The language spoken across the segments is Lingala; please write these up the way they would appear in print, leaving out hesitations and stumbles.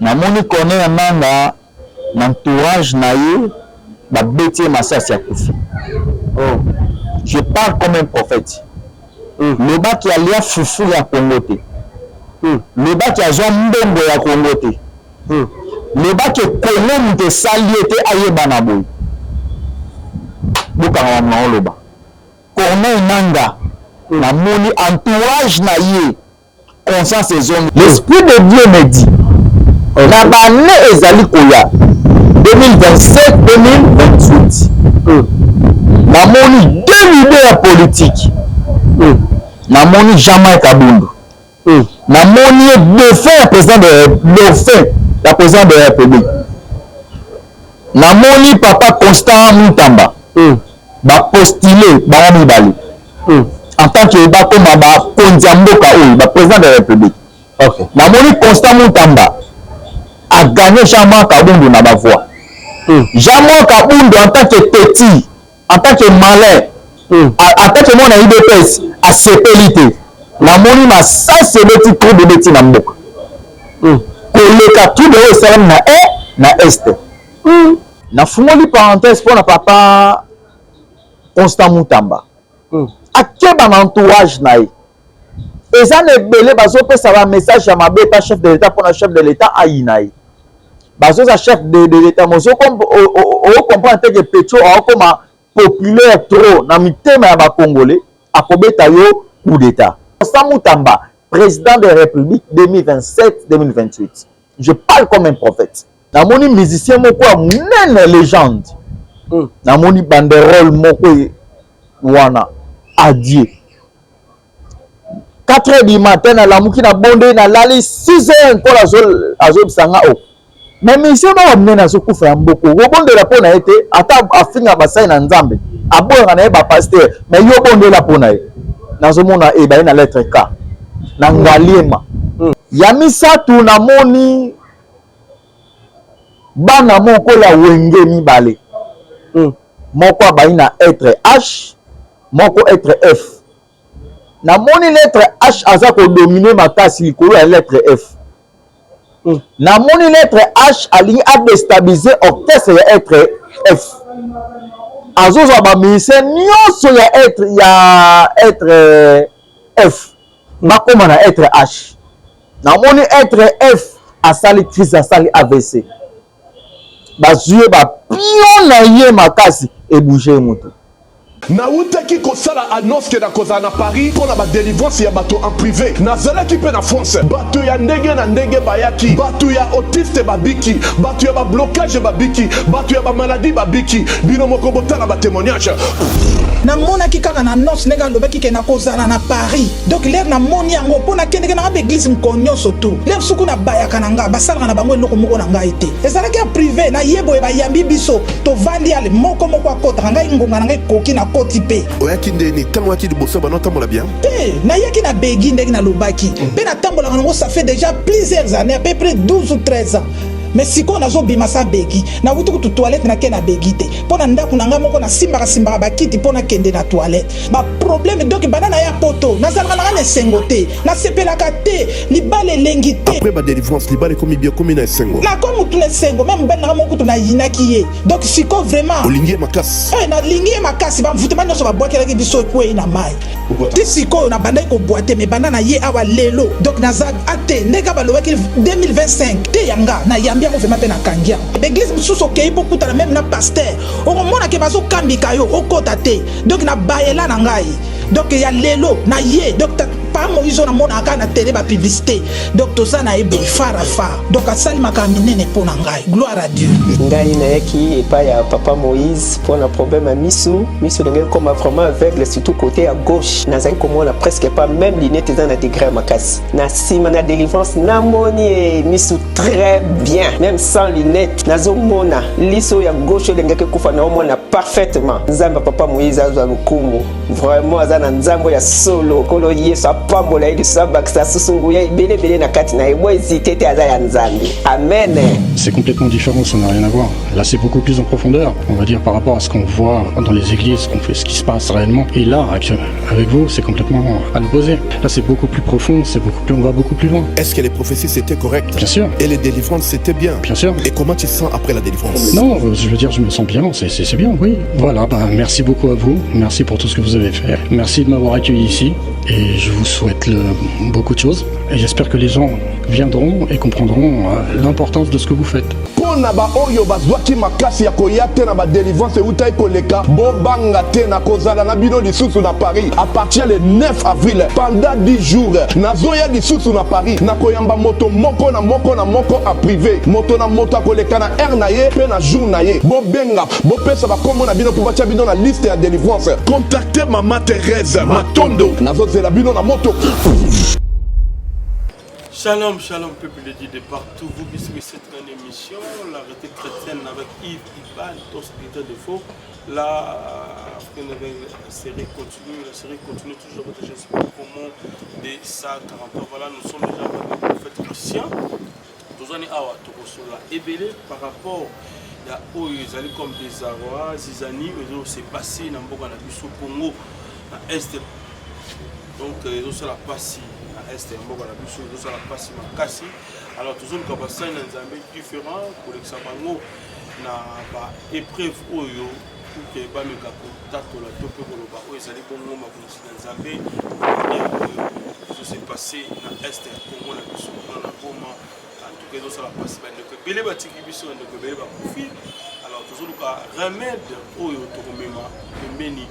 namoni Corneille Nangaa l'entourage naïe ba bêtier masasi ya kufi. Oh, je parle comme un prophète. Le bas qui a lia fufu ya Congo te. Le bas qui a joué mbembo ya Congo te. Le bas qui Congo te saliété aye banaboy. Boka na le bas. Corneille Nangaa la moni entourage naïe conscience et zone. L'esprit de Dieu me dit na bané ezali koya 2027-2028. La moni deux leaders politiques. La moni Jean-Marc Kabundu. La moni défunt président la président de la République. La moni papa Constant Mutamba. Ba postulé ba mibali. En tant que ba comme ba kondiamboka ou ba président de la République. OK. La moni Constant Mutamba a gagné Jean-Marc Kabundu na ba voix. Jean-Marc Kabundu en tant que petit, en tant que malin, en tant que mon IDPS, à CPLT, la moni ma ça c'est le petit trou de bêtis na mboka. Koleka tout de haut salam na est. Na fumoli parenthèse pour na papa Constant Mutamba. Akeba na entourage na ye. Eza ne belé bazo pesa ba message ya mabe pa chef de l'État pour na chef de l'État aïnaï. Bazo sa chef de l'État mozo comme o comprendre que Petro a comme populaire trop na mitema ya ba Congolais akobeta yo coup d'État. Constant Mutamba, président de la République 2027-2028. Je parle comme un prophète. Na moni musicien moko a munene légende. Na moni banderole moko wana adieu. 4h du matin na lamuki na bondé na lali 6h encore azol sanga o. Mais monsieur ba mena so kufa ya mboko. Wo bonde la pona été ata afinga basai na nzambe. Abonga na ba pasteur mais yo bonde la pona e. Nazo mona e ba na lettre K. Na ngaliema. Ya misatu na moni bana moko la wenge mibale. Moko ba na être H, moko être F. Na moni lettre H aza ko dominer makasi likolo ya lettre F. Na moni lettre H alingi a déstabiliser orchestre ya être F. Azozo ba ministère nyonso ya être F. Makoma na être H. Na moni être F asali crise asali AVC. Bazuye ba pion na ye makasi e bouger moto. Nautaki kosala annonce ke na koza na Paris pour la délivrance ya bato en privé. Nazala ki pe na France. Bato ya ndenge na ndenge bayaki. Bato ya autiste babiki. Bato ya ba blocage babiki. Bato ya ba maladie babiki. Bino moko botala ba témoignage. Na mona ki kaka na annonce nega lobaki ke na kozala na Paris. Donc l'air na moni yango pona kende na ba église mkonyo soto. L'air suku na bayaka na nga basala na bango eloko moko na nga ete. Ezala ki privé na yebo e ba yambi biso to vandi ale moko akota nga ngonga na nga koki na kotipe. Oyaki ndeni tamwaki di boso bana tambola bien. Na yaki na begi ndenge na lobaki. Pe na tambola ngo ça fait déjà plusieurs années, à peu près 12 ou 13 ans. Mais si on a zo bimasa begi na wutu kutu toilette na kena begi te pona ndaku na ngamo ko na simba ba kiti pona kende na toilette ba problème donc banana ya poto na zalaka na ne sengote na sepela kate libale lengi te après ba délivrance libale komi bien komi na sengo na komu tu ne sengo même ben na mokutu na yinaki ye donc siko vraiment olingie makasi na lingie makasi ba mvutema nyoso ba boakela ki biso ko ina mai ti siko na bandai ko boite mais banana ye awa lelo donc na za ate ndeka ba lobaki 2025 te yanga na yamba on fait ma peine à Kangia. L'église sous au Kei beaucoup de même na pasteur. On remonte que bazo kambi kayo au kotate. Donc na baela na ngai. Donc il y a lelo na ye donc pas Moïse na mona aka na télé ba publicité. Donc to ça na ebo farafa. Donc asali makamine ne pona ngai. Gloire à Dieu. Ngai na yaki et pas ya papa Moïse pour un problème à misu ndenge comme vraiment aveugle surtout côté à gauche. Na zai comme on a presque pas même lunette dans la degré makasi. Na sima na délivrance na moni misu très bien. Même sans lunettes, nazo mona liso ya gauche lengeke kufa na mona parfaitement. Nzamba papa Moïse azwa lukumu. vraiment azana nzambo ya solo kolo yesu apambola ye so bakisa susungu ya belebele na kati na ebo hésité te aza ya nzambe. Amen. C'est complètement différent, ça n'a rien à voir. Là, c'est beaucoup plus en profondeur, on va dire, par rapport à ce qu'on voit dans les églises, ce qui se passe réellement. Et là, avec vous, c'est complètement à l'opposé. Là, c'est beaucoup plus profond, on va beaucoup plus loin. Est-ce que les prophéties c'était correct? Bien sûr. Et les délivrances c'était bien? Bien sûr. Et comment tu te sens après la délivrance? Non, je veux dire, je me sens bien, c'est bien, oui. Voilà, merci beaucoup à vous, merci pour tout ce que vous avez fait. Merci de m'avoir accueilli ici, et je vous souhaite beaucoup de choses. Et j'espère que les gens viendront et comprendront l'importance de ce que vous faites. Pona ba oyo bazwaki makasi ya koya te na ba délivrance eutai koleka bobanga te na kozala na bino lisusu na Paris à partir le 9 avril pendant 10 jours nazoya lisusu na Paris na koyamba moto moko en privé moto na moto akoleka na air na ye pe na jour na ye bobenga bopesa ba komo na bino pour batia bino na liste ya délivrance. Contactez Maman Thérèse Matondo nazozela bino na moto. Shalom, shalom, peuple de Dieu de partout. Vous qui suivez cette grande émission, la retraite chrétienne avec Yves Iban, ton secrétaire de faux. La série continue toujours avec Jésus comment de ça 40 ans. Voilà, nous sommes déjà avec le prophète Christian. Nous sommes à Tokosola Ebele par rapport à eux, ils allaient comme des Arois, Zizani, ils ont s'est passé dans le Congo, dans l'Est. Donc, ils ont la passe. Est mboka na biso zo sala pasi makasi. Alors toujours ka bassin na nzambe différent pour l'examen na ba épreuve oyo pour que ba meka ko tatola to pe ko loba oyo ezali bongo mabusi na nzambe zo se passer na est Congo na biso na Goma en tout cas zo sala pasi ba ndeko bele ba tiki biso ndeko bele ba profit. Alors toujours ka remède oyo to komema pembeni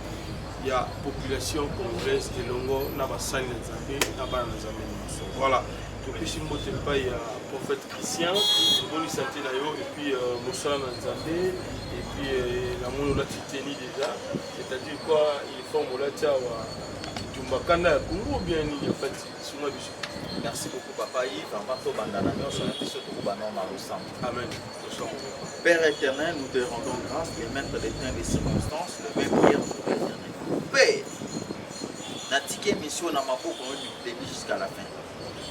ya population congolaise de longo na basani na nzambe na bana na nzambe nyonso. Voilà, topesi mbote epai ya prophète Christian boni santé na yo et puis mosala na nzambe et puis la moni olati teni déjà, c'est-à-dire quoi il faut molati awa tumbakanda ya Congo bien ni en fait sunga biso. Merci beaucoup papa Yves, en partant bandana nyonso na biso tokobana na ensemble. Amen. Père éternel, nous te rendons grâce, les maîtres des temps et des circonstances, le même hier notre Père éternel. Père, natike mission na maboko du début jusqu'à la fin.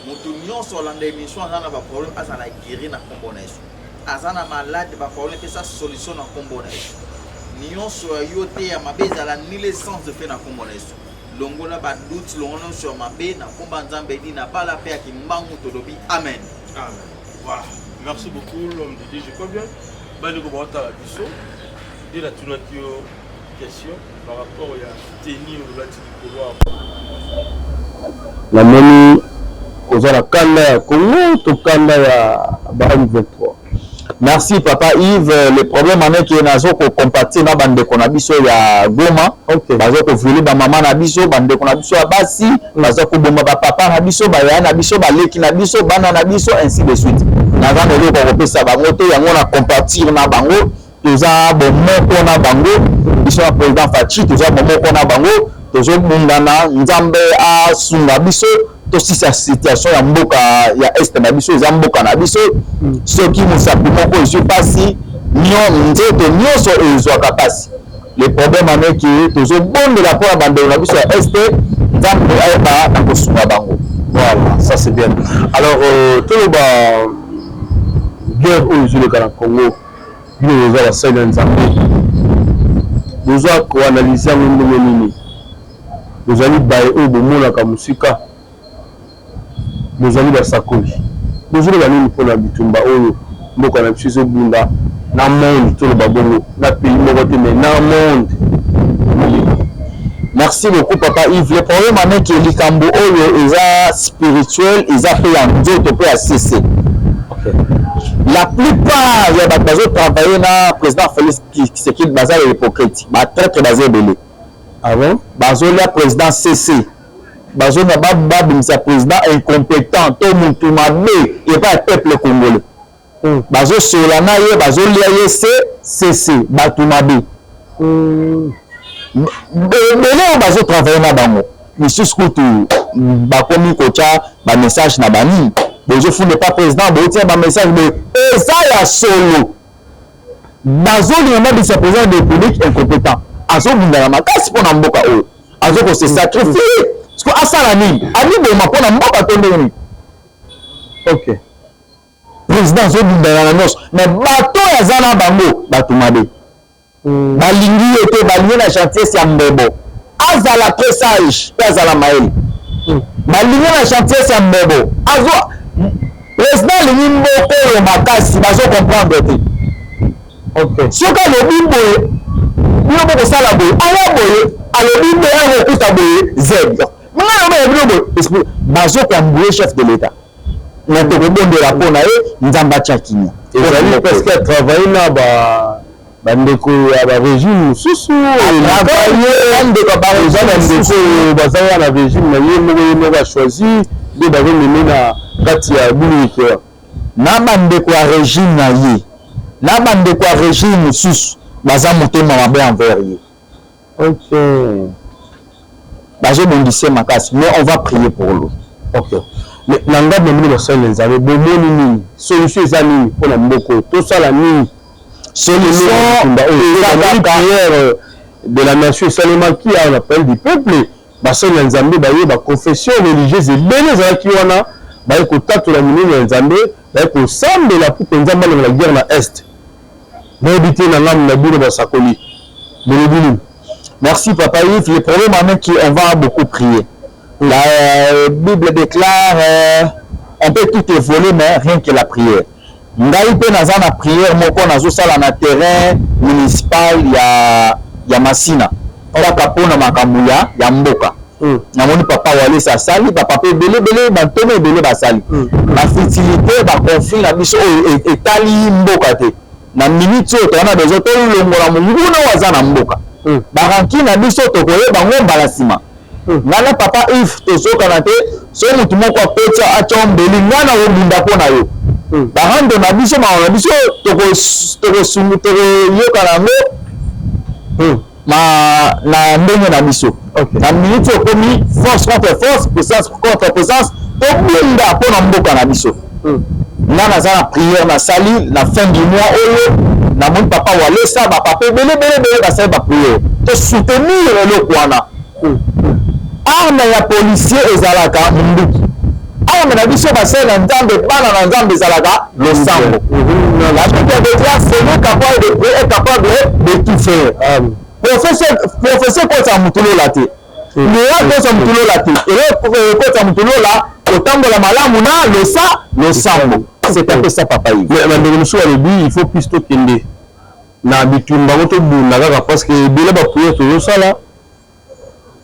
Moto nyonso landa émission azana ba problème azana guéri na kombo na Yesu. Azana malade ba problème pe sa solution na kombo na Yesu. Nyonso yote ya mabeza la ni l'essence de fait na kombo na Yesu. Longola ba doute longola sur mabe na komba nzambe di na bala pe akimbangu tolobi amen. Amen. Voilà. Merci beaucoup l'homme de Dieu, je crois bien. Bali ko bota la biso. De la tunatio question par rapport à tenir la moni kozala kanda ya Congo to kanda ya Barani 23. Merci papa Yves. Le problème en est que nazo ko compatir na bande ko na biso ya Goma. Okay. Bazo ko vuli ba mama na biso bande ko na biso ya basi, bazo ko bomba ba papa na biso ba ya na biso ba leki na biso bana na biso ainsi de suite. Na za nelo ko pesa bango te yango na compatir na bango. Toza bomoko na bango biso na président Fachi toza bomoko na bango tozo bundana nzambe a sunga biso to si sa situation ya mboka ya est na biso za mboka na biso soki musapi moko ezo pasi nzeto nyonso ezwaka pasi. Le problème en est que tozo bondela pour abandonner na biso ya est nzambe ayeba na kosunga bango. Voilà, ça c'est bien. Alors toloba guerre oyo ezoleka na Congo nous avons ça dans Zambie. Nous avons analysé nous allons bailler au moment la kamusika. Nous allons dans Sakoli. Nous allons aller pour la bitumba oyo. Nous allons chez Bunda. Na monde tout le babongo. Na pays mogote mais na monde. Merci beaucoup papa Yves. Le problème est que les Kambo oyo est spirituel, ils appellent en Dieu to peut cesser. La plupart des gens qui travaillent dans le président Félix Tshisekedi basé à l'hypocrite, très très basé belé. Ah bon? Basé le président CC, basé na le président incompétent, tout le monde tout mabé, et pas le peuple congolais. Basé sur la naïe, basé le CC, batou mabé. Belé basé travailler dans bango. Monsieur Skoutou, bakomi kocha, ba message na bani. Je ne pas président, je tiens un message de ça ya solo. Bazo li na vice président de République incompétent. Azo bindana makasi pona mboka o. azo se sacrifier parce que asala nini ali boma pona mboka tondeni. OK. Président zo bindana na nyos mais bato ya zana bango bato mabe. Balingi ete balingi na chantier ya mbebo. Azala presage azala maeli. Balingi na chantier ya mbebo. Azo président lingi mboko yo makasi bazo comprendre te. OK. Soka le bimbo yo boko sala boye ala boye alobi mbe ya kokuta boye z. Mwana yo boye bazo kwambouer chef de l'état. Na to bondela pona ye nzamba tchakinya. Ezali parce que travailler na bandeko ya ba régime susu bazala na régime na ye moko ba choisi de bazo mene na kati ya bulike na bandeko ya régime na ye na bandeko ya régime susu baza motema mabe envers ye. OK. Bazo bondise makasi mais on va prier pour lui. OK. Nanga bomoni basala nzambe bomoni nini solution eza nini pona mboko tosala nini solution la prière de la nation seulement qui a l'appel du peuple basala nzambe baye ba confession religieuse ebele ezalaki wana baye kotatola minene ya nzambe baye kosambela po nzambe na guerre na est nayebi na ngamu na bino basakoli bolobini. Merci Papa Yves. Le problème en est qu'on va beaucoup prier. La Bible déclare on peut tout évoluer mais rien que la prière. Ngai pe naza na prière moko nazo sala na terrain municipal ya Masina. Kaka pona makambo ya mboka. Namoni papa wale sa sali papa pe belé bantome belé basali. La fertilité ba conflit na biso etali mboka te. Na minute to na besoin to longola munguna waza na mboka. Baranki na biso to koyeba ngomba la sima. Ngana papa if tozoka na te so mutu moko apetsa achombeli ngana obunda pona yo. Barando na biso ma biso toko sumu toko yoka nango na ndenge na biso. Na minute okomi force contre force, puissance contre puissance, to bunda pona mboka na biso. Ngana za na prière na sali la fin du mois oyo na mon papa wale sa ba papa belé ba sa ba prière. To soutenir le kwana. Arme ya policier ezalaka munduki. Arme na biso basela nzambe bana na nzambe ezalaka losambo. La chute de classe est capable de tout faire. Professeur kota mutulo late. Le kota mutulo late. Et kota mutulo la otambola malamu na losambo. C'est un peu ça papa Yves. Mais mandeko so alobi il faut plus to kende. Na bitumba moto bunda kaka parce que bela ba prière to sala.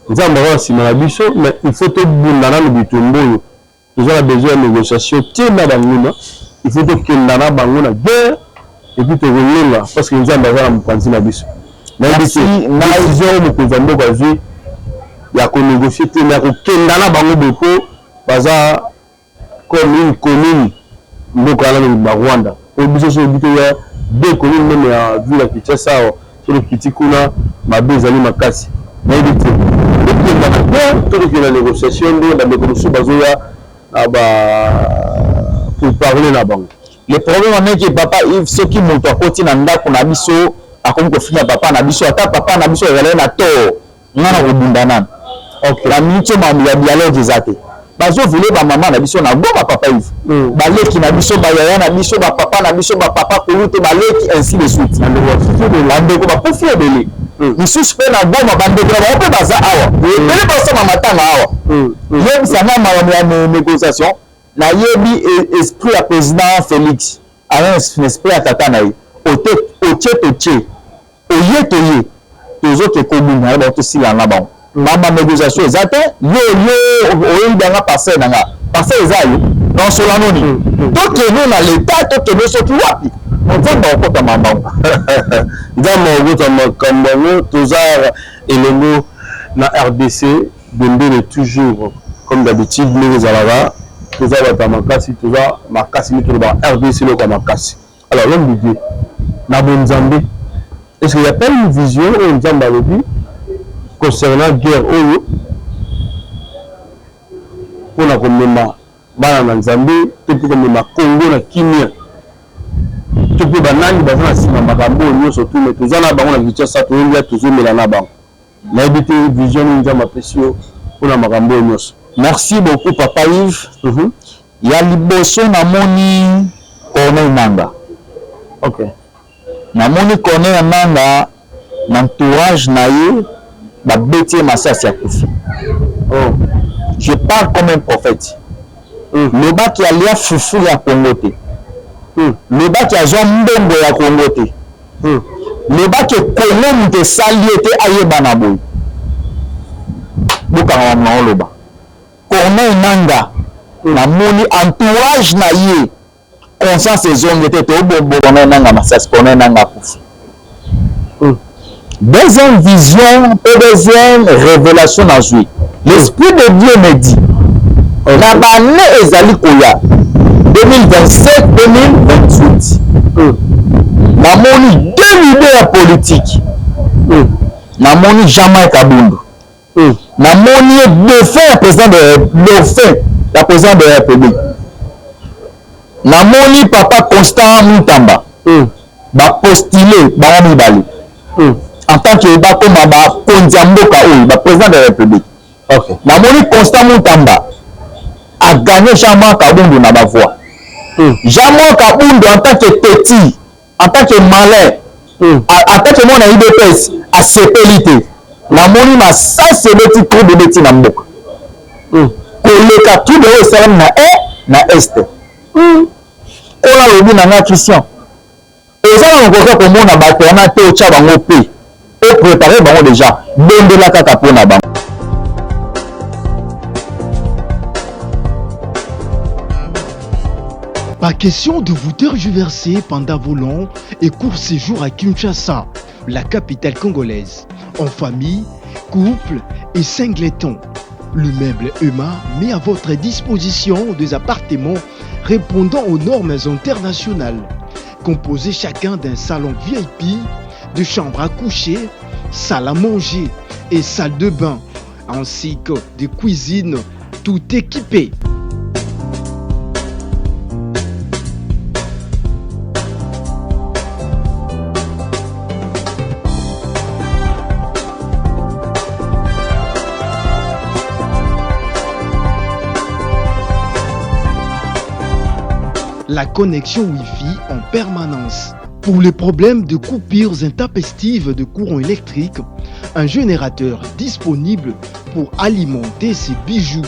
Nzambe wa sima na biso mais il faut te bunda na bitumba yo. Nous avons besoin de négociation. Tiens na banguna. Il faut que kenda na banguna guerre et puis te revenir parce que nzambe wa mpanzi na biso. Merci. Na vision mo kozambo bazui ya ko négocier te na ko kenda na bango beko baza comme une commune mboka na Rwanda. Au biso so bito ya deux communes même ya ville ya Kinshasa sur le Kitikuna mabezali makasi. Na ebite. Tout la négociation de la négociation bazoya pour parler na bango. Le problème est que papa Yves ce qui monte à côté na ndako na biso akomi ko fina papa na biso ata papa na biso ezala na to ngana ko bundana. OK. La minute ma dialogue ezate. Bazo vile ba maman na biso na goma papa Yves. Baleki na biso ba yaya na biso ba papa na biso ba papa kolute baleki ainsi de suite. La ndeko ba profie belé. Misusu pe na goma bandeko ba pe baza awa. Belé ba sama matanga awa. Yebi sana ma négociation na yebi esprit à président Félix. Alors esprit à tata na ye. Otie oye tozo ke komuna ba to sila na ba. Mama négociation ezate yo oyindanga passer nanga passer ezayo dans solanoni to keno na l'état to keno soki wapi nzamba okota mambango nzamba okota makambango toza elengo na RDC Dembélé toujours comme d'habitude nous allons toza bata makasi toza makasi ni toza RDC le comme makasi. Alors l'homme de Dieu na bonzambe est-ce qu'il y a pas une vision au nzamba lobi concernant guerre oyo pour la komema bana na nzambe to pour komema Congo na kimia to pour banani bazana sima makambo nyonso tout mais tozana bango na Kinshasa to ndia tozomela na bango nayebite vision nzambe apesi yo mpona makambo oyo nyonso. Merci beaucoup Papa Yves. Ya liboso namoni Corneille Nangaa. Ok. Namoni Corneille Nangaa na entourage na ye babeti masasi ya kufi. Oh. Je parle comme un prophète. Le bas qui a lia fufu ya Congo te. Le bas qui a zwa mbongo ya Congo te. Le bas qui Congo mute sali ete ayeba na boy. Bokanga na loba. Corneille Nangaa namoni entourage na ye conscience ezongi te tobombo Corneille Nangaa masasi Corneille Nangaa kufi. Deuxième vision et deuxième révélation na zui. L'esprit de Dieu me dit na bane ezali koya 2027-2028 namoni deux leaders politiques. Namoni Jean-Marc Kabundu. Namoni défunt président de la président de la République. Namoni Papa Constant Mutamba. Postulé bango mibale. En tant que bakoma ba kondiamboka oyo ba président de la République. Ok. Namoni Constant Mutamba a gagné Jean-Marc Kabundu na ba voix. Jean-Marc Kabundu en tant que petit, en tant que malin, en tant que mon IDPS a sepelité. Namoni ma ça c'est le petit trou de beti na mboka. Koleka tout de Salem na est. Ola lobi na nga Christian. Ezala ngoka ko mona bato na te ocha bango pe. Et préparer bango déjà. Bondela kaka pona bango. Pas question de vous tergiverser pendant vos longs et courts séjours à Kinshasa, la capitale congolaise. En famille, couple et singleton. Le meuble EMA met à votre disposition des appartements répondant aux normes internationales. Composés chacun d'un salon VIP, de chambres à coucher, salle à manger et salle de bain, ainsi que de cuisine, tout équipé. La connexion Wi-Fi en permanence. Pour les problèmes de coupures intempestives de courant électrique, un générateur disponible pour alimenter ces bijoux.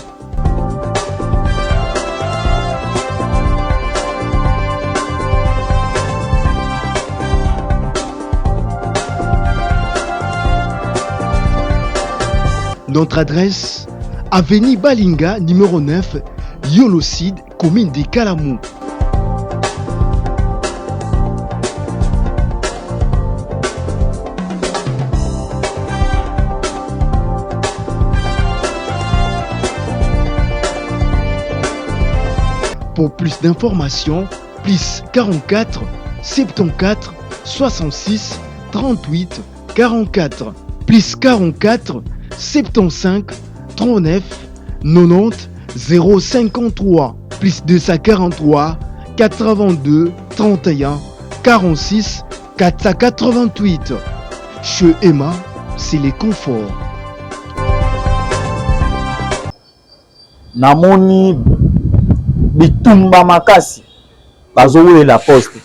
Notre adresse, avenue Balinga, numéro 9, Yolocide, commune de Kalamou. Pour plus d'informations, plus 44 74 66 38 44, plus 44 75 39 90 053, plus 243 82 31 46 488. Chez Emma, c'est les conforts. Namoni bitumba makasi bazowe la poste.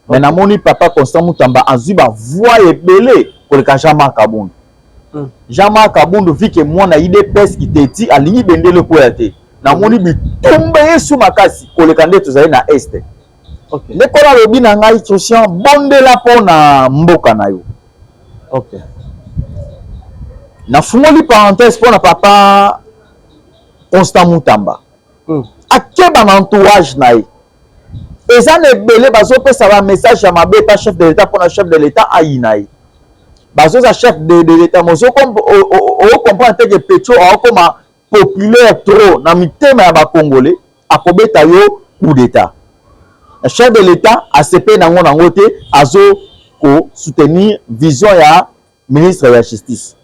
Mais namoni Papa Constant Mutamba azwi ba voix ebele koleka Jean-Marc Kabundu. Jean-Marc Kabundu vu que mwana IDPS qui teti alingi bendele ko ya te. Namoni bitumba yesu makasi koleka nde tozali na este. Ok. Lekola lobi na ngai Christian bondela pona mboka na yo. Ok. Na fungoli parenthèse pona Papa Constant Mutamba. Akeba na entourage na ye. Eza nebele bazopesa ba message ya mabe pa chef de l'État pour chef de l'État aïnaï. Bazoza chef de l'État mozo comprendre que Petro a comme populaire trop na mitema ya ba Congolais akobeta yo coup d'État. Le chef de l'État a CP nango nango te azo ko soutenir vision ya ministre de la justice.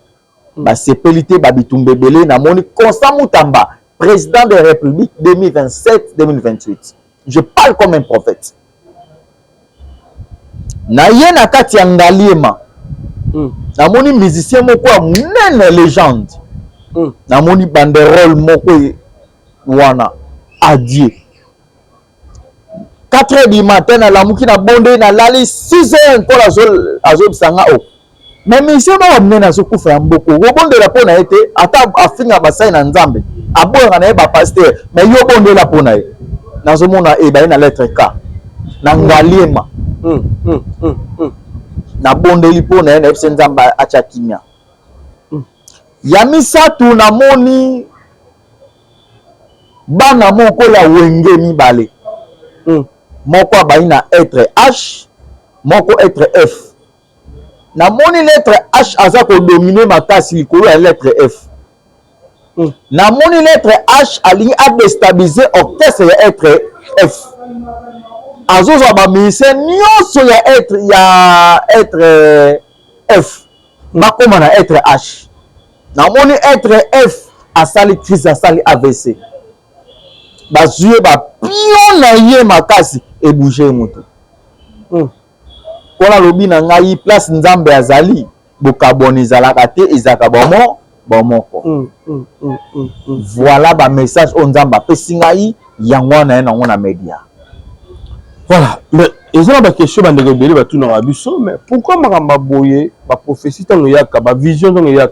Ba CPLité ba bitumbebele na moni Constant Mutamba président de la République 2027-2028. Je parle comme un prophète. Na ye na kati ya ngaliema. namoni musicien moko ya monene légende namoni banderole moko wana adieu 4h du matin nalamuki na bonde nalali 6h encore azobisanga o mais musicien moko monene azokufa ya mboko obondela mpo na ye te ata afinga basai na nzambe aboyaka na ye bapaster mais yo bondela mpo na ye nazomona ebaye na lettre K na ngaliema na bondeli mpo na ye na yebise nzambe atya kimia ya misato namoni bana moko la wenge mibale moko abayi na être H moko être F namoni lettre H aza kodomine makasi likolo ya lettre F namoni lettre H alingi adestabiliser orchestre ya être F azozwa bamusicien nyonso ya être F bakoma na être H namoni être F asali crise asali AVC bazwi bapion na ye makasi ebouge moto mpona lobi na ngai place nzambe azali bokabona ezalaka te ezalaka bomoko voilà bamessage oyo nzambe apesi ngai yango wana ye nango na media. Voilà, mais ils ont des questions dans les rebelles, tout dans la biso, mais pourquoi Maramba Boye, la prophétie dans le yak, la vision dans le yak,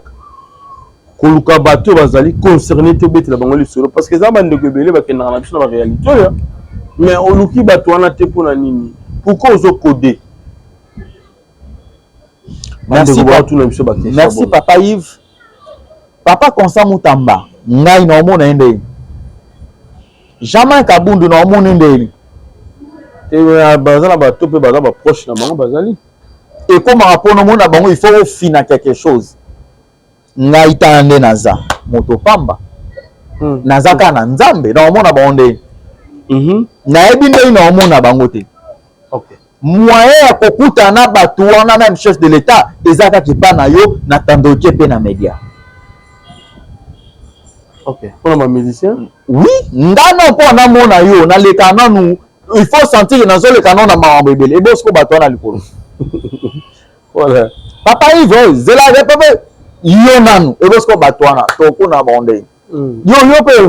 Koluka Bato bazali concerné te bête la bangoli solo, parce que ça bande de rebelles va dans la biso dans la réalité, mais Oluki Bato ana te pour la nini, pourquoi ils ont codé? Merci Papa Yves. Papa Constant Moutamba, ngai na omona ende. Jamais Kabundu na omona ende. Et bazala ba topé bazala proche na bango bazali. Et comme rapport no mona bango il faut finir quelque chose. Ngai tande naza moto pamba. Naza kana nzambe na omona bango. Na ebi ndei na omona bango te. OK. Moyen ya kokuta na batu wana même chef de l'état ezaka kipa na yo na tandoke pe na media. OK. Pour les musiciens? Oui, ndano po na mona yo na leka nanu il faut sentir que nazo leka nanu na mambo ebele ebo sko bato na likolo. Voilà. Papa Yves, zela papa yo nanu ebo sko bato na to kuna bonde. Yo pe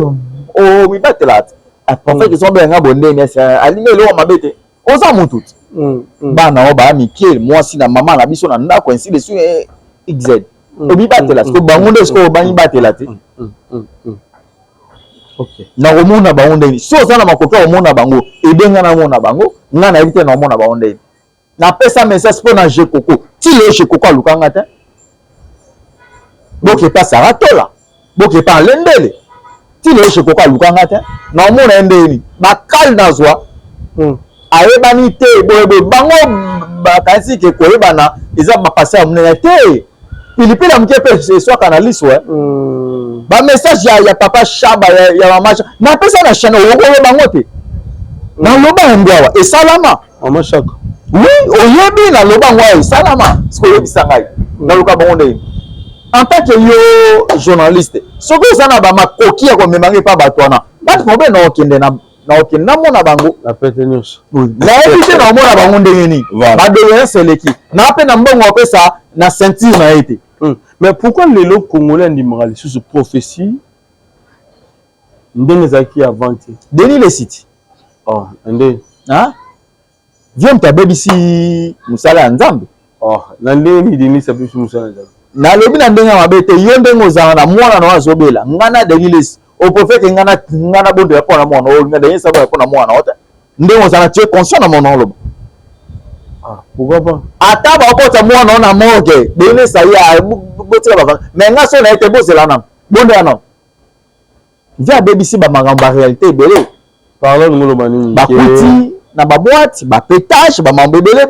o mi batelat. A prophète qui sont bien nga bonde mais c'est alinga lo mabete. Oza mututi. Bana oba Mikel moi si na maman na biso na ndako ainsi de suite XZ. Obi batela parce que bango ndesko bani batela te. OK. Na omona bango ndeni. So za na makoka omona bango ebenga na mona bango nga na ebite na omona bango ndeni. Na pesa message pour na Jekoko. Ti le Jekoko lukanga te. Boke pa saratola. Boke pa lendele. Ti le Jekoko lukanga te. Na omona ndeni. Bakal nazwa. Ayebani te boyebo bango bakansi ke koyebana eza bapase ya munene te pilipili ya muke pe eswaka na liso ba message ya papa Shaba ya mama na pesa na chaîne okoye bango te na loba ngwa esalama mama Shaka oui oyebi na loba ngwa esalama siko yebisa ngai na luka bango nde en tant que yo journaliste soko sana ba makoki ya komemange pa bato wana ba problème na okende na okende na mona bango la pete news oui la éviter na mona bango ndenge ni ba devenir seleki na pe na mbongo apesa na ceinture na été. Mais pourquoi les locaux congolais ndimali sur ce prophétie ndenge zaki avanti Denis le site oh ndé hein viens ta bebisi musala ya nzambe oh na ndeni Denis sa bebisi musala nzambe na lobi na ndenge mabete yo ndenge ozanga na mwana na wazobela ngana Denis au prophète ngana bondo ya pona mwana o ngana yesa ba pona mwana ota ndenge ozanga tu es conscient na mwana lobo. Ah, pourquoi pas? Ata ba okota mwana ona morgue Denis sa ya botela ba mais nga so na été bozela na bondo ya na via bebisi ba magamba réalité belé parlons ngolo banini ba kuti na ba boîte ba pétage ba mambo belé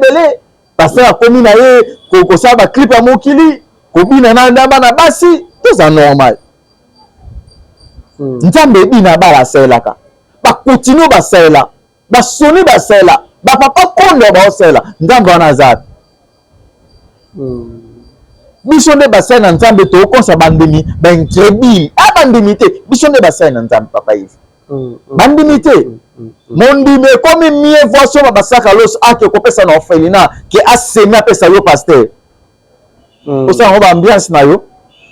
pasteur akomi na ye ko sa ba clip ya mokili ko bina na ndamba na basi tout ça normal. Nzambe bina bala selaka ba continue ba sela ba soni ba sela ba papa kondo ba sela nzambe wana za biso nde ba sela nzambe to konsa bandimi ba incredible abandimi te biso nde ba sela nzambe papa Yves bandimi te mondime komi mie voici ba basaka los ake ko pesa na orphelinat ke asemi apesa yo pasteur osala ngo ba ambiance na yo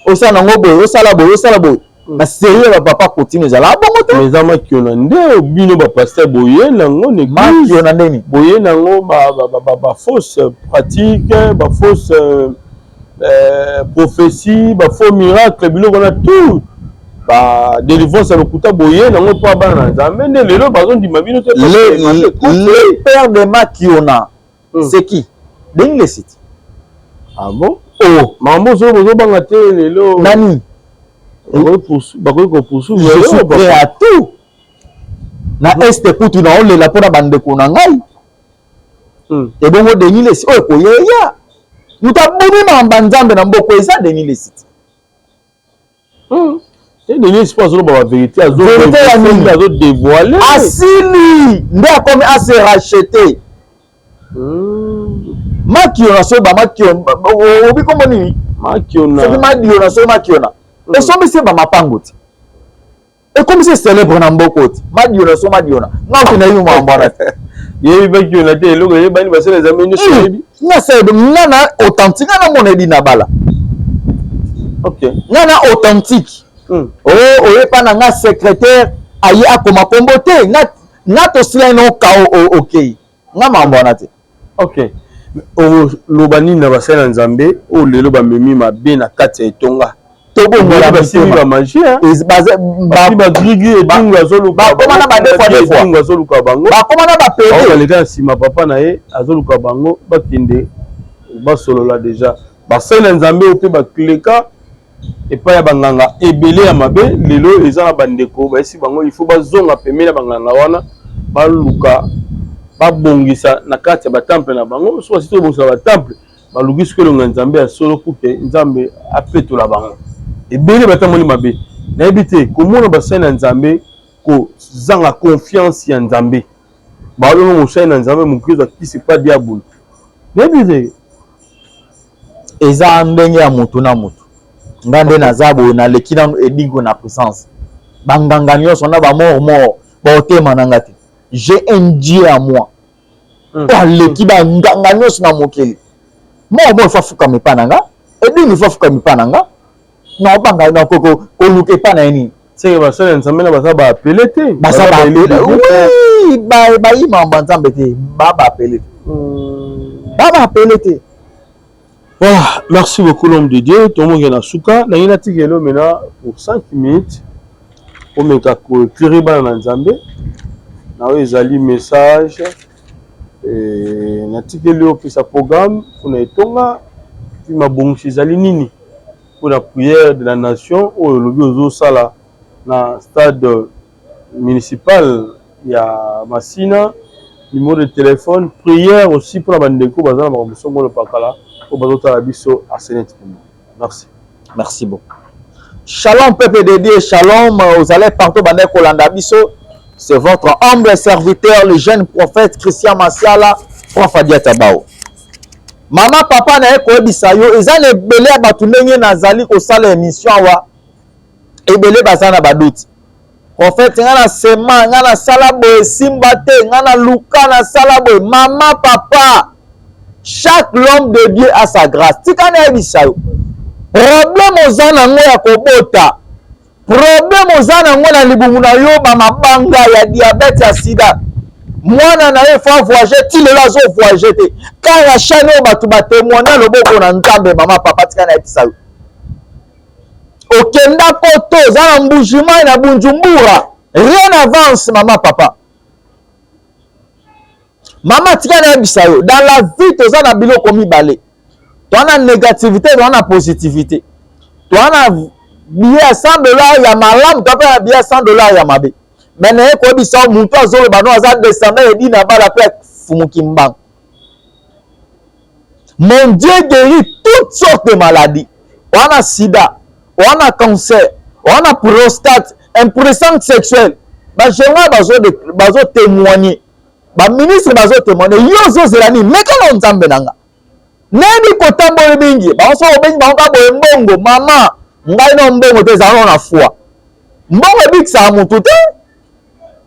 osala ngo boye osala boye na sérieux ba papa continue ezala bongo te mais ama kiona nde bino ba pasteur boye nango ne kiona ndeni boye nango ba fausse pratique ba fausse prophétie ba faux miracle biloko na tout ba délivrance à lokuta boye nango po bana nzambe nde lelo bazondima bino te le père de Makiona c'est qui deni le site ah bon oh mambo zo banga te lelo nani bakoki kopusu je suis prêt à tout na este kutu na olela mpona bandeko na ngai ebongo deni le site oyo koyeya mutu abomima mamba nzambe na mboko eza deni le site Denis pas solo ba vérité azo dévoiler asili nde akomi ase racheter Makiona so ba Makiona obi kombo nini Makiona so Makiona so Makiona e so mi se ba mapango ti e comme c'est célèbre na mboko ti Makiona so Makiona ngaki na yuma mbara yebi Makiona te eloko ye bani basela za meni so yebi na se de ngana authentique na mona di na bala OK ngana authentique oye pa na nga secrétaire aye akoma kombo te nga tosila ino kao ok nga mambo wana te OK lobani na basala nzambe o lelo ba memi mabe na kati ya etonga tobongola basimi ba magie ba grigi edinga zoluka ba komana ba deux fois zoluka bango ba komana ba pede o leka sima papa na ye azoluka bango bakinde ba solola déjà basala nzambe o pe ba kleka et pas ya banganga ebele ya mabe lelo eza na bandeko baisi bango il faut bazonga pemela banganga wana baluka babongisa na kati ya batemple na bango so sito bongisa batemple balugisi ko longa nzambe ya solo kuke nzambe apetola bango ebele batamoni mabe na ebite komona basana nzambe ko zanga confiance ya nzambe balongo mosana nzambe mukiza kisi pa diabolo na ebite eza ndenge ya mutu na mutu ngande na zabo na lekina edingo na présence banganga nyonso na ba mort ba otema nanga te j'ai un Dieu à moi ta leki banganga nyonso na mokeli mort fa fuka mipananga edingo fa fuka mipananga na banga na koko oluke pa na ni c'est ba sala nzambe na basa ba appeler te basa ba appeler oui ba imamba nzambe te ba appeler te voilà, merci beaucoup l'homme de Dieu. Tout le monde est dans Souka. Nous avons maintenant pour 5 minutes. Pour me écrire dans Nzambe. Nous avons un message. Nous avons fait ce programme. Nous avons fait un nini pour la prière de la nation. Nous avons dans le stade municipal. Il y a Massina. Numéro de téléphone. Prière aussi pour la bandeko. Merci. Merci beaucoup. Shalom peuple de Dieu, shalom aux allez partout bandé Kolanda biso. C'est votre humble serviteur, le jeune prophète Christian Masiala, prophète Diatabao. Maman papa na eko bisayo, ezane ebele batu ndenge nazali ko sala émission wa. Ebele bazana baduti. Prophète ngana sema, ngana sala boye simba te, ngana luka na sala boye maman papa. Chaque homme de Dieu a sa grâce. Tikana ebisayo. Problème ozana ngo ya kobota. Problème ozana ngo na libumu na yo ba mabanga ya diabète ya sida. Mwana na ye fa voyager ti lelo azo voyager te. Kaya chane o batu ba témoigner loboko na nzambe mama papa tikana ebisayo. Okenda poto ozana mbujima na Bunjumbura. Rien n'avance maman papa. Maman tika bisayo dans la vie toza na biloko mibale. Toi na négativité, toi na positivité. Toi na billet $100 ya malamu, toi na billet $100 ya mabe. Mais na ko bisayo mutu azolo bano aza descendre et dit na bala pe fumuki mbang. Mon Dieu guérit toutes sortes de maladies. On a sida, on a cancer, on a prostate, impuissance sexuelle. Ba jenga bazo témoigner. Ba ministre bazo témoigner yo zo zelani mekana nzambe nanga neni kotambola bingi ba so obengi ba ka boye mbongo mama ngai no mbongo te zalo na foi mbongo bikisa mutu te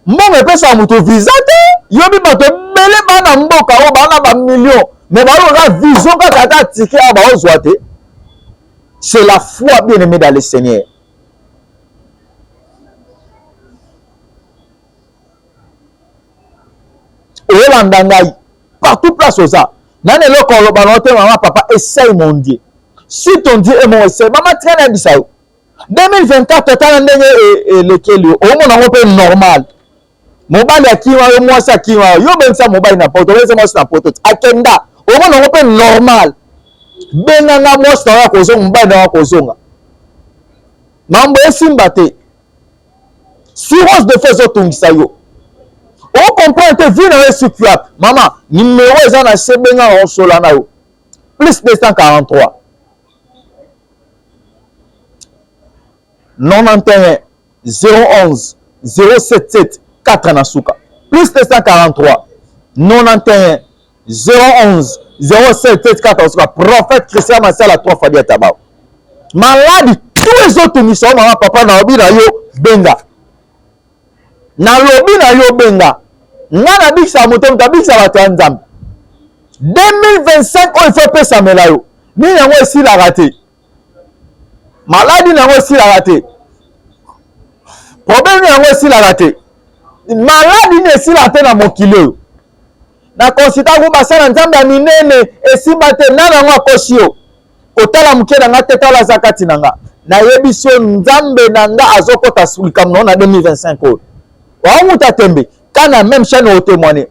mbongo pesa mutu visa te yo bi bato bele bana mboka o bana ba million mais ba lo ka vision ka tata tike ba ozwa te C'est la foi, bien-aimé dans le Seigneur. Olandanga, partout place aux ça. Nane le kolobanote maman papa essaye mon Dieu. Si ton Dieu est mon essai, maman traîne à Bissau. 2024 tata ndenge lekeli o mona ngo pe normal. Mobile akiwa yo mwasi akiwa yo bensa mobile na poto bensa mwasi na poto akenda o mona ngo pe normal. Benanga mwasi na ko zonga mobile na ko zonga. Mambo esimba te. Sirose de faisons tungisa yo. On comprend que vie na sucrap. Maman, numéro est na sebenga on solana yo. Plus 243. 91 011 077 4 Nasuka. Plus 243 91 011 077 4 Nasuka. Prophète Christian Massala 3 fois Diatabao. Malade, tous les autres missions, maman, papa, na obi na yo, benga. Na lobi na yo benga. Nana biksa motom ta biksa watu nzambe. 2025 il faut pesa melayo. Ni yango esi la raté. Maladie yango esi la raté. Problème yango esi la raté. Maladie ne esi la raté na mokilo. Na konsita ko basala nzambe minene esi bate nana yango akosio. Otala mukena nga tetala zakati nanga. Na yebisio nzambe nanga azokota sulika mno na 2025 Wa muta tembe. Kana même chaîne au témoigner.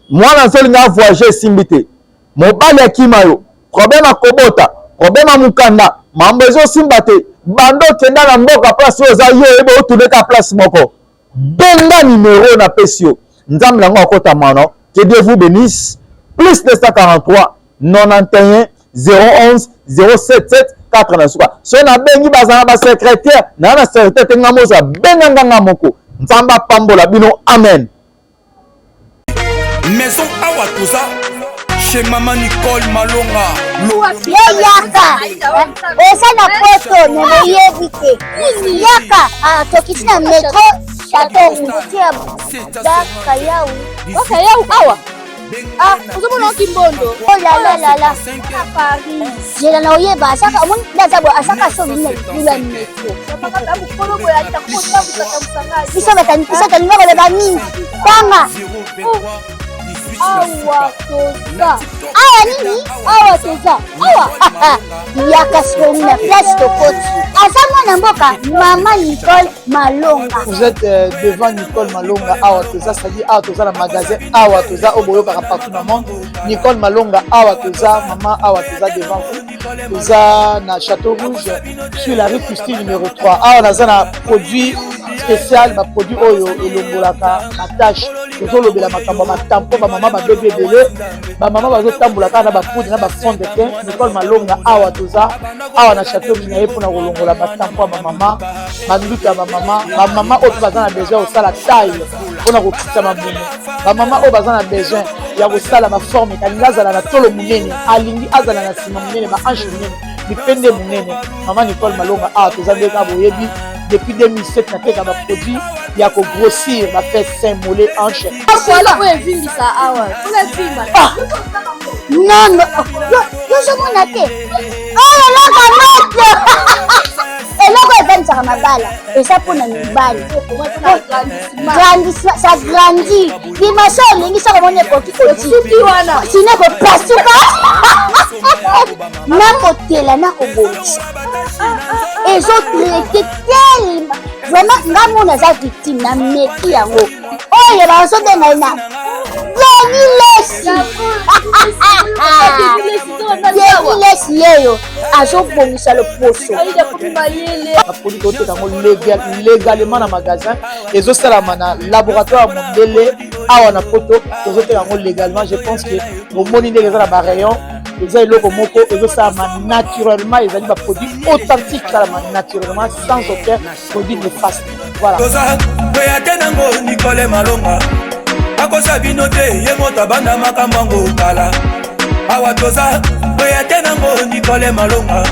Moi na zoli nga voyager simbité. Mobali akimayo. Problème à kobota, problème à mukanda. Mambezo simbate. Bando kenda na mboka place oza yo ebe otude ka place moko. Benga numéro na pesio. Nzambe nango akota mano. Que Dieu vous bénisse. Plus 243 91 011 077 4 na suka. So na bengi bazana ba secrétaire, na secrétaire tenga moza benga nganga moko. Nzamba pambola bino amen. Maison Awatuza chez maman Nicole Malonga. Yaka esa na poto ne yebite yaka tokiti na metro chateau mutia daka yau oka yau awa uzomona kimbondo oh la la Paris jela na oyeba asaka mon ndazabo asaka so bine bila metro bisa tanimba le bani tanga awa toza awa nini awa toza awa yaka soni na place tokoti asama na mboka maman Nicole Malonga. Vous êtes devant Nicole Malonga awa toza, c'est-à-dire awa toza na magasin awa toza oboyo kaka partout dans le monde. Nicole Malonga awa toza, maman awa toza devant vous. Toza na Château Rouge sur la rue Custine numéro 3. Awa naza na produit spécial, ba produit oyo elongolaka na tâche. Tozo lobela makambo ma tampo ba maman ba bébé belé. Ba maman bazo tambolaka na ba poudre na ba fond de teint. Nicole Malonga awa toza awa na Château Rouge na epona kolongola ba tampo ba maman. Banduka ba maman oyo bazana besoin au sala taille pona ko kitsa mabumu. Ba maman oyo bazana besoin ya ko sala ma forme kalinga zala na tolo munene alingi azala na sima munene ba ange munene bipende munene. Maman Nicole Malonga awa toza ndeka boyebi depuis 2007 na teka ba produit ya ko grossir ba fait sein mollet hanche. Voilà où est vindi ça awa. Ola fima. Non yo je m'en atte. Oh là là eloko evanisaka mabala eza mpona mibali ça grandit dimension olingi soko moni ekoki kosuki wana sino ekopasuka nakotela nakobongisa ezotraite telema vraiment nga mona eza victime na meki yango oyo bazobenga na Lesi yeyo azobongisa loposo apoli koteka yango légalement na magasin ezosalama na laboratoire mondele awa na poto tozoteka yango légalement. Je pense que omoni ndenge eza na barayon eza eloko moko ezosalama naturellement, ezali baproduit authentique salama naturellement sans aucun produit néfaste. Voilà. Nicole Malonga akosa bino te ye moto abanda makambo yango tala awa toza oya te nango Nicole Malonga